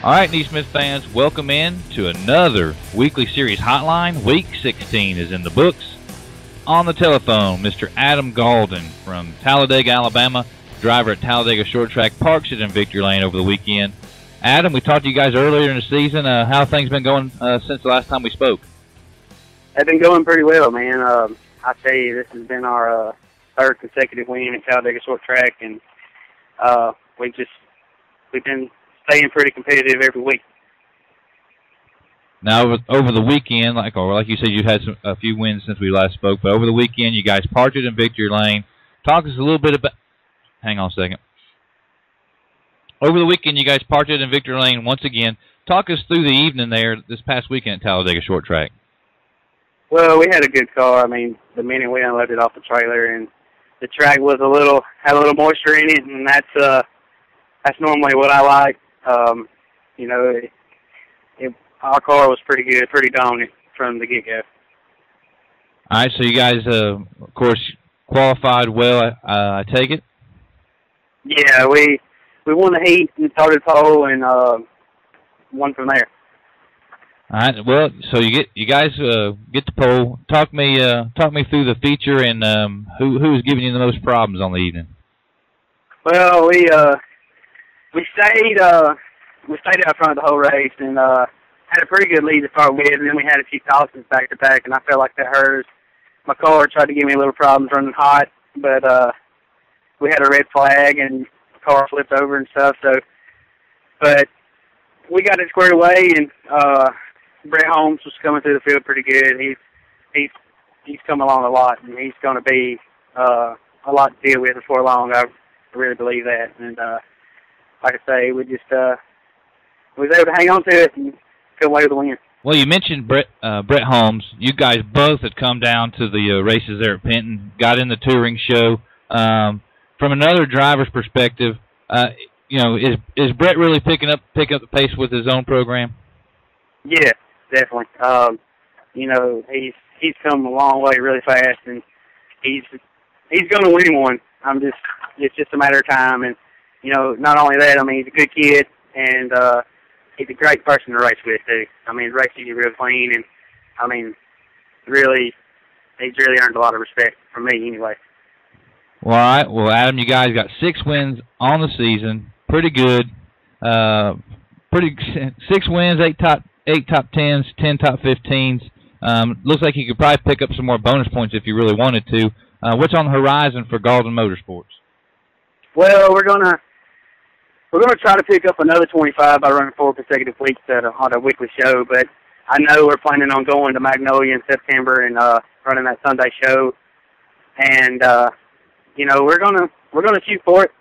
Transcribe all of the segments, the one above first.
All right, NeSmith fans, welcome in to another weekly series hotline. Week 16 is in the books. On the telephone, Mr. Adam Galden from Talladega, Alabama, driver at Talladega Short Track, parks it in Victory Lane over the weekend. Adam, we talked to you guys earlier in the season. How have things been going since the last time we spoke? They've been going pretty well, man. I tell you, this has been our third consecutive win at Talladega Short Track, and we've been staying pretty competitive every week. Now, over the weekend, like you said, you had a few wins since we last spoke, but over the weekend, you guys parked it in Victory Lane. Talk us a little bit about... Hang on a second. Over the weekend, you guys parked it in Victory Lane once again. Talk us through the evening there this past weekend at Talladega Short Track. Well, we had a good car. I mean, the minute we unloaded off the trailer, and the track was had a little moisture in it, and that's normally what I like. Our car was pretty good, pretty dominant from the get-go. All right, so you guys, of course, qualified well, I take it? Yeah, we won the heat and started pole and won from there. All right. Well, so you guys get the pole. Talk me through the feature and who was giving you the most problems on the evening. Well, we stayed out front of the whole race and had a pretty good lead to start with, and then we had a few tosses back to back, and I felt like that hurt us. My car tried to give me a little problems running hot, but we had a red flag and the car flipped over and stuff. But we got it squared away, and Brett Holmes was coming through the field pretty good. He's come along a lot, and he's going to be a lot to deal with before long. I really believe that. And like I say, we was able to hang on to it and come away with the win. Well, you mentioned Brett Holmes. You guys both had come down to the races there at Penton, got in the touring show. From another driver's perspective, is Brett really picking up the pace with his own program? Yeah, definitely. He's come a long way really fast, and he's going to win one. It's just a matter of time, and not only that, I mean, he's a good kid, and he's a great person to race with too. I mean, racing is real clean, and I mean, really, he's really earned a lot of respect from me anyway. Well, all right. Well, Adam, you guys got 6 wins on the season. Pretty good. 6 wins, 8 top 10s, 10 top 15s. Looks like you could probably pick up some more bonus points if you really wanted to. What's on the horizon for Galden Motorsports? Well, we're gonna try to pick up another 25 by running 4 consecutive weeks on a weekly show. But I know we're planning on going to Magnolia in September and running that Sunday show. And we're gonna shoot for it,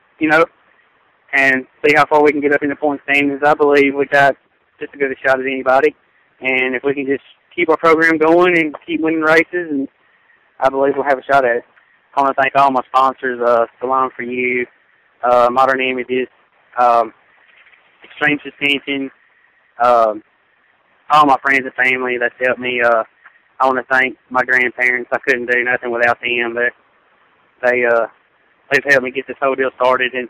and see how far we can get up in the point standings. I believe we got just as good a shot as anybody. And if we can just keep our program going and keep winning races, and I believe we'll have a shot at it. I want to thank all my sponsors, Salon for You, Modern Images, Extreme Suspension, all my friends and family that's helped me. I want to thank my grandparents. I couldn't do nothing without them. They've helped me get this whole deal started, and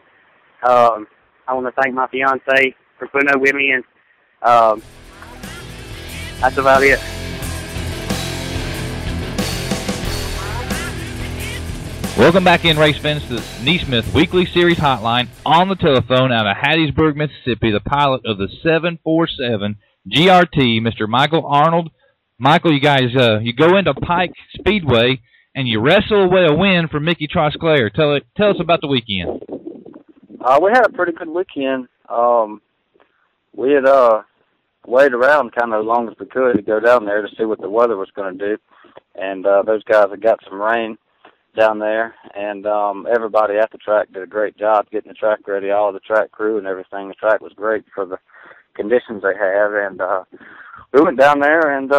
I want to thank my fiance for putting up with me, and that's about it. Welcome back in, race fans, to the NeSmith Weekly Series Hotline. On the telephone out of Hattiesburg, Mississippi, the pilot of the 747 GRT, Mr. Michael Arnold. Michael, you guys, you go into Pike Speedway and you wrestle away a win from Mickey Trosclair. Tell us about the weekend. We had a pretty good weekend. We had waited around kind of as long as we could to go down there to see what the weather was going to do. And those guys had got some rain down there, and everybody at the track did a great job getting the track ready, all of the track crew and everything. The track was great for the conditions they have, and we went down there, and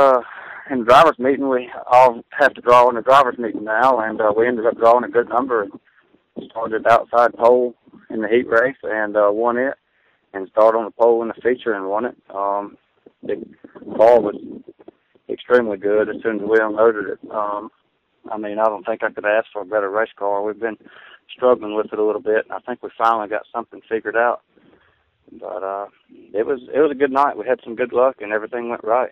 in the driver's meeting, we all have to draw in the driver's meeting now, and we ended up drawing a good number and started outside pole in the heat race and won it, and started on the pole in the feature and won it. The ball was extremely good as soon as we unloaded it. I don't think I could ask for a better race car. We've been struggling with it a little bit, and I think we finally got something figured out But it was a good night. We had some good luck, and everything went right.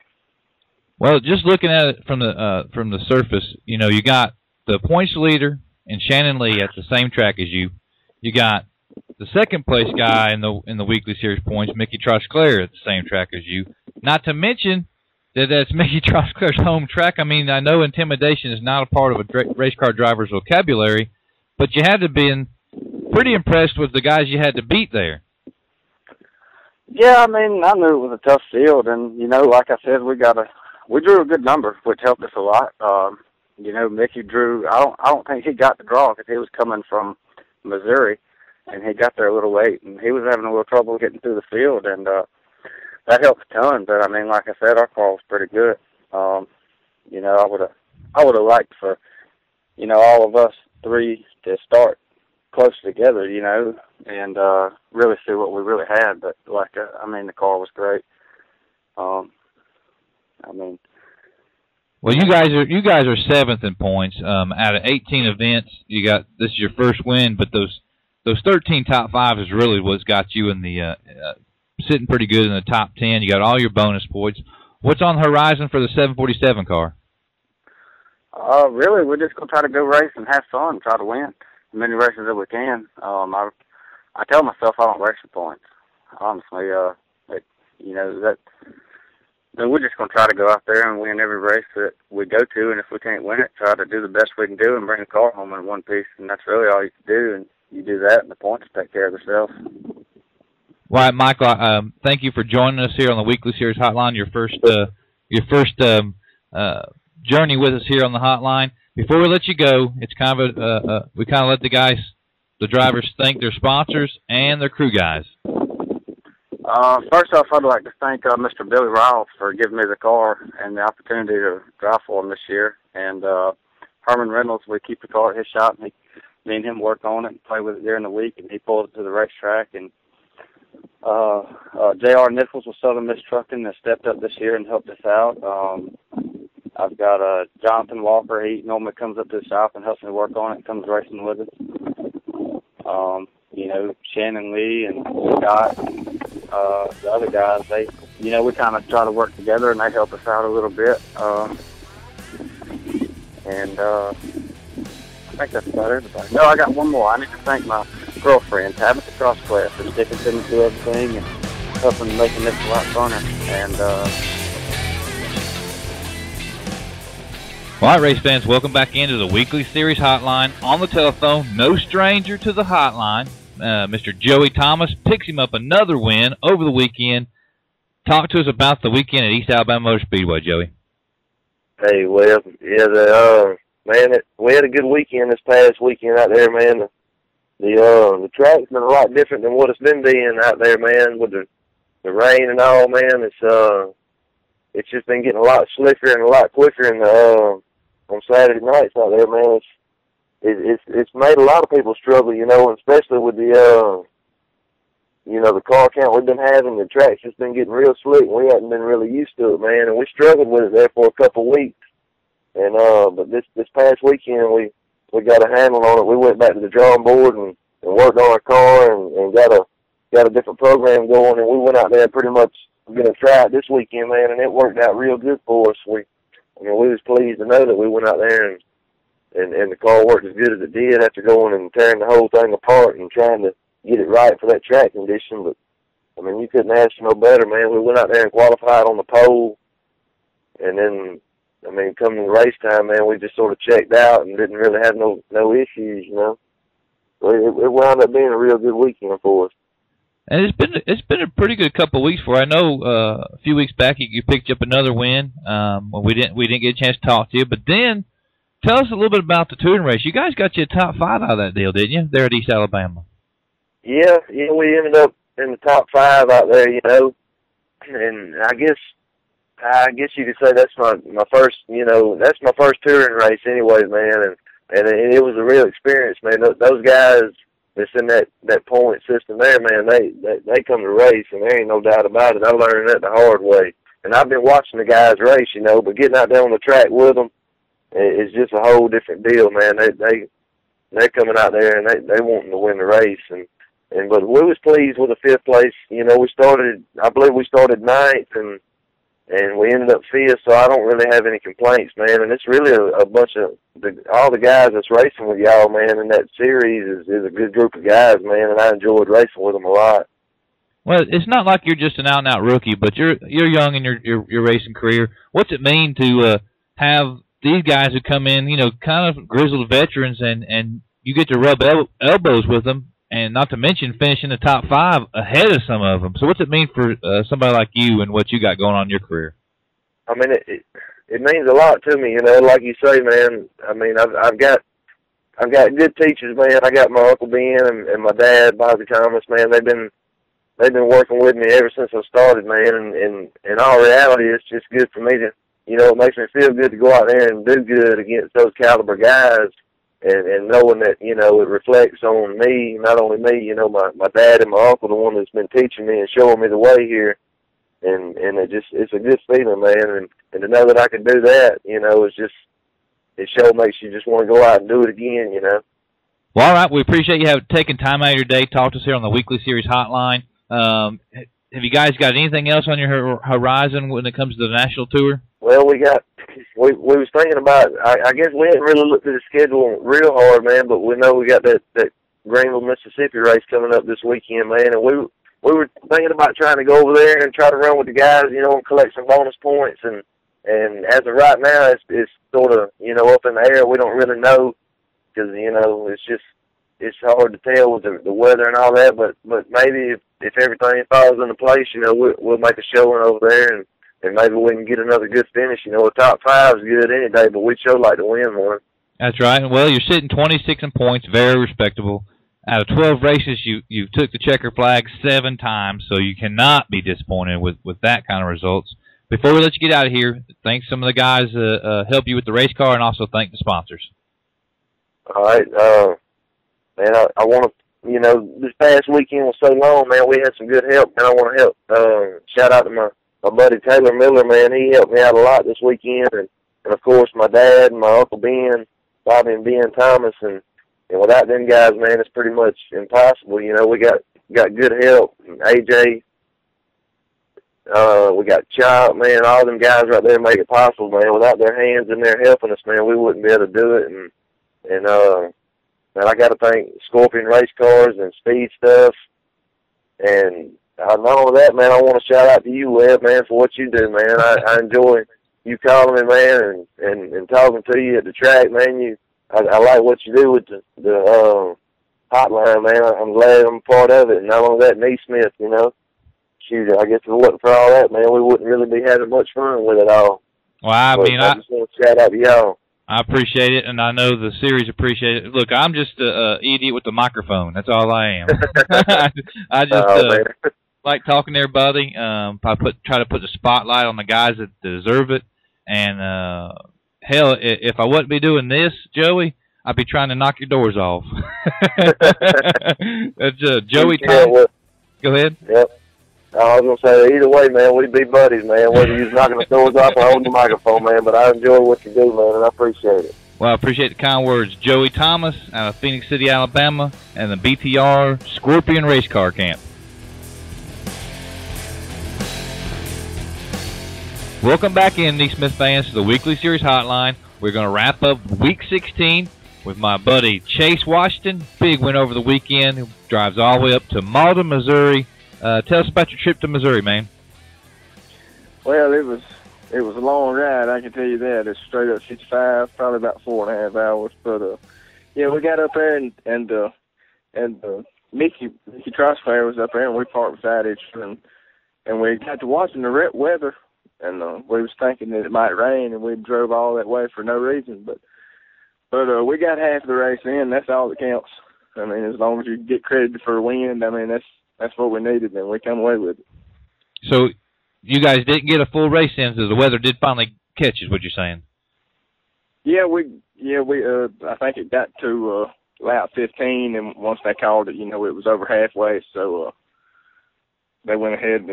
Well, just looking at it from the surface, you know, you got the points leader and Shannon Lee at the same track as you. You got the second place guy in the weekly series points, Mickey Trosclair, at the same track as you. Not to mention that that's Mickey Trosclair's home track. I mean, I know intimidation is not a part of a race car driver's vocabulary, but you had to be pretty impressed with the guys you had to beat there. Yeah, I mean, I knew it was a tough field, and you know, like I said, we drew a good number, which helped us a lot. You know, Mickey drew. I don't think he got the draw because he was coming from Missouri, and he got there a little late, and he was having a little trouble getting through the field, and that helped a ton. But I mean, like I said, our car was pretty good. You know, I would have liked for, you know, all of us three to start close together, you know, and really see what we really had. But like, I mean, the car was great. I mean, well, you guys are 7th in points out of 18 events. This is your first win, but those 13 top 5s is really what's got you in the sitting pretty good in the top 10. You got all your bonus points. What's on the horizon for the 747 car? Really, we're just gonna try to go race and have fun, try to win as many races as we can. I tell myself I don't race for points. Honestly, you know that. Then we're just going to try to go out there and win every race that we go to, and if we can't win it, try to do the best we can do and bring the car home in one piece, and that's really all you can do, and you do that, and the points take care of themselves. All right, Michael, thank you for joining us here on the Weekly Series Hotline, your first journey with us here on the hotline. Before we let you go, it's kind of we kind of let the drivers thank their sponsors and their crew guys. First off, I'd like to thank Mr. Billy Ryle for giving me the car and the opportunity to drive for him this year. And Herman Reynolds, we keep the car at his shop, and me and him work on it and play with it during the week, and he pulls it to the racetrack. And J.R. Nichols with Southern Miss Trucking has stepped up this year and helped us out. I've got Jonathan Walker. He normally comes up to the shop and helps me work on it and comes racing with us. You know, Shannon Lee and Scott, the other guys, we kind of try to work together, and they help us out a little bit. I think that's about everybody. No, I got one more. I need to thank my girlfriend, Tabitha Crossclass, for sticking to me through everything and helping making this a lot funner. And all right, race fans, welcome back into the Weekly Series Hotline. On the telephone, no stranger to the hotline, Mr. Joey Thomas picks him up another win over the weekend. Talk to us about the weekend at East Alabama Motor Speedway, Joey. Hey, well, yeah, we had a good weekend this past weekend out there, man. The track's been a lot different than what it's been being out there, man, with the rain and all, man. It's just been getting a lot slicker and a lot quicker on Saturday nights out there, man. It's made a lot of people struggle, and especially with the car count we've been having. The track's just been getting real slick. We hadn't been really used to it, man, and we struggled with it there for a couple of weeks. And but this past weekend we got a handle on it. We went back to the drawing board and worked on our car and got a different program going. And we went out there and pretty much gonna try it this weekend, man, and it worked out real good for us. We was pleased to know that we went out there and the car worked as good as it did after going and tearing the whole thing apart and trying to get it right for that track condition. But I mean, you couldn't ask for no better, man. We went out there and qualified on the pole, and then I mean, coming to race time, man, we just sort of checked out and didn't really have no issues, So it wound up being a real good weekend for us. And it's been a pretty good couple of weeks for. I know a few weeks back you picked up another win. When we didn't get a chance to talk to you, but then tell us a little bit about the touring race. You guys got you a top 5 out of that deal, didn't you? There at East Alabama. Yeah, we ended up in the top 5 out there, and I guess you could say that's my first, that's my first touring race, anyways, man, and it was a real experience, man. Those guys that's in that point system there, man, they come to race, and there ain't no doubt about it. I learned that the hard way, and I've been watching the guys race, but getting out there on the track with them is just a whole different deal, man. They're coming out there and they wanting to win the race, and but we was pleased with the 5th place. You know, I believe we started 9th, and we ended up 5th, so I don't really have any complaints, man. And it's really a bunch of all the guys that's racing with y'all, man, in that series is a good group of guys, man, and I enjoyed racing with them a lot. Well, it's not like you're just an out-and-out rookie, but you're young in your racing career. What's it mean to have these guys who come in, you know, kind of grizzled veterans, and you get to rub elbows with them, and not to mention finishing the top 5 ahead of some of them? So what's it mean for somebody like you and what you got going on in your career? I mean, it means a lot to me, you know. Like you say, man. I mean, I've got good teachers, man. I got my Uncle Ben and my dad, Bobby Thomas, man. They've been working with me ever since I started, man. And in all reality, it's just good for me to, you know, it makes me feel good to go out there and do good against those caliber guys. And knowing that, you know, it reflects on me, not only me, you know, my dad and my uncle, the one that's been teaching me and showing me the way here. And it's a good feeling, man. And to know that I can do that, you know, it makes you just want to go out and do it again, you know. Well, all right. We appreciate you taking time out of your day to talk to us here on the Weekly Series Hotline. Have you guys got anything else on your horizon when it comes to the national tour? Well, we was thinking about, I guess we hadn't really looked at the schedule real hard, man, but we know we got that Greenville, Mississippi race coming up this weekend, man, and we were thinking about trying to go over there and try to run with the guys, you know, and collect some bonus points, and as of right now, it's sort of, you know, up in the air. We don't really know, because, you know, it's hard to tell with the weather and all that, but maybe if everything falls into place, you know, we'll make a showing over there, and maybe we can get another good finish. You know, a top 5 is good any day, but we'd sure like to win one. That's right. Well, you're sitting 26 in points, very respectable. Out of 12 races, you took the checker flag 7 times, so you cannot be disappointed with that kind of results. Before we let you get out of here, thank some of the guys help you with the race car, and also thank the sponsors. All right. Man, I want to, you know, this past weekend was so long, man, we had some good help, and I want to help. Shout out to my buddy Taylor Miller, man. He helped me out a lot this weekend, and of course my dad and my Uncle Ben, Bobby and Ben Thomas, and without them guys, man, it's pretty much impossible. You know, we got good help, and AJ, we got Chop, man, all them guys right there make it possible, man. Without their hands in there helping us, man, we wouldn't be able to do it. And I got to thank Scorpion Race Cars and Speed Stuff. And not only that, man, I want to shout out to you, Webb, man, for what you do, man. I enjoy you calling me, man, and talking to you at the track, man. I like what you do with the hotline, man. I'm glad I'm a part of it. And not only that, NeSmith, you know. Shoot, I guess if it wasn't for all that, man, we wouldn't really be having much fun with it all. Well, I just want to shout out to y'all. I appreciate it, and I know the series appreciate it. Look, I'm just an idiot with the microphone. That's all I am. I just like talking to everybody. Try to put the spotlight on the guys that deserve it. And hell, if I wouldn't be doing this, Joey, I'd be trying to knock your doors off. That's Joey Thomas. Go ahead. Yep. I was going to say, either way, man, we'd be buddies, man, whether you're knocking the doors off or holding the microphone, man, but I enjoy what you do, man, and I appreciate it. Well, I appreciate the kind words. Joey Thomas out of Phoenix City, Alabama, and the BTR Scorpion Race Car Camp. Welcome back in, NeSmith fans, to the Weekly Series Hotline. We're going to wrap up Week 16 with my buddy Chase Washington. Big win over the weekend, who drives all the way up to Malden, Missouri. Tell us about your trip to Missouri, man. Well, it was a long ride, I can tell you that. It's straight up 65, probably about 4.5 hours. But yeah, we got up there and Mickey Crossfire was up there, and we parked beside each other, and we got to watching the wet weather, and we was thinking that it might rain, and we drove all that way for no reason. But we got half the race in. That's all that counts. I mean, as long as you get credited for a win, I mean, that's what we needed, and we come away with it. So you guys didn't get a full race in, so the weather did finally catch, is what you're saying? Yeah, we I think it got to lap 15, and once they called it, you know, it was over halfway, so they went ahead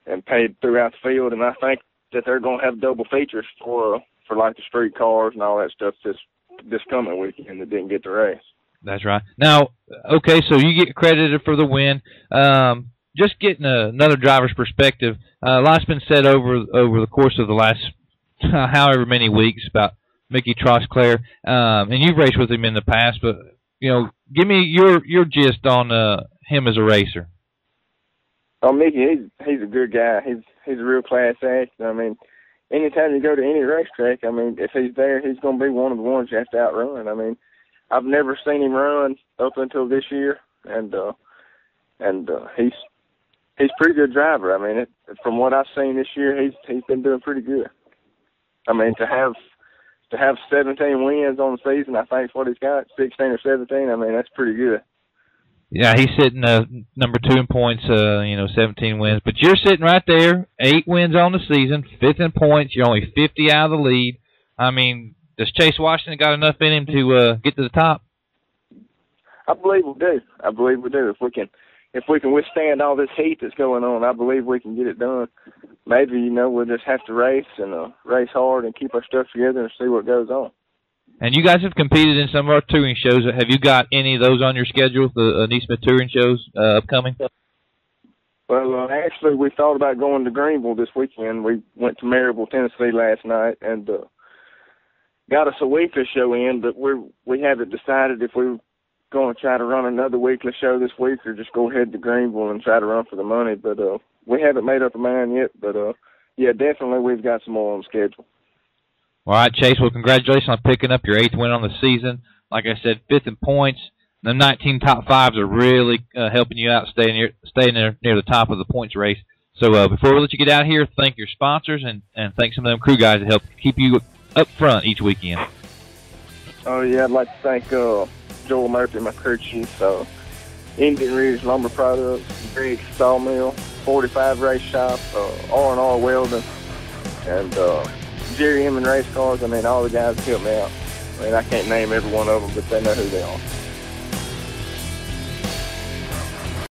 and paid throughout the field, and I think that they're going to have double features for like the street cars and all that stuff this coming weekend that didn't get the race. That's right. Now, okay, so you get credited for the win. Just getting another driver's perspective, a lot's been said over the course of the last however many weeks about Mickey Trosclair, and you've raced with him in the past, but give me your gist on him as a racer. Oh, Mickey, he's a good guy. He's a real class act. I mean, anytime you go to any racetrack, I mean, if he's there, he's going to be one of the ones you have to outrun. I mean, I've never seen him run up until this year, and he's a pretty good driver. I mean, from what I've seen this year, he's been doing pretty good. I mean, to have 17 wins on the season, I think what he's got, 16 or 17. I mean, that's pretty good. Yeah, he's sitting number 2 in points, 17 wins. But you're sitting right there, 8 wins on the season, 5th in points. You're only 50 out of the lead. I mean, does Chase Washington got enough in him to get to the top? I believe we do. If we can withstand all this heat that's going on, I believe we can get it done. Maybe, we'll just have to race and race hard and keep our stuff together and see what goes on. And you guys have competed in some of our touring shows. Have you got any of those on your schedule, the NeSmith touring shows upcoming? Well, actually, we thought about going to Greenville this weekend. We went to Maryville, Tennessee last night and got us a weekly show in, but we haven't decided if we're going to try to run another weekly show this week or just go ahead to Greenville and try to run for the money. But we haven't made up our mind yet. But, yeah, definitely we've got some more on the schedule. All right, Chase, well, congratulations on picking up your 8th win on the season. Like I said, 5th in points. The 19 top 5s are really helping you out, staying near the top of the points race. So before we let you get out here, thank your sponsors and thank some of them crew guys that help keep you up front each weekend. Oh, yeah, I'd like to thank Joel Murphy, my crew chief, Indian Ridge Lumber Products, Greg Sawmill, 45 Race Shop, R&R Welding, and Jerry Inman Race Cars. I mean, all the guys help me out. I mean, I can't name every one of them, but they know who they are.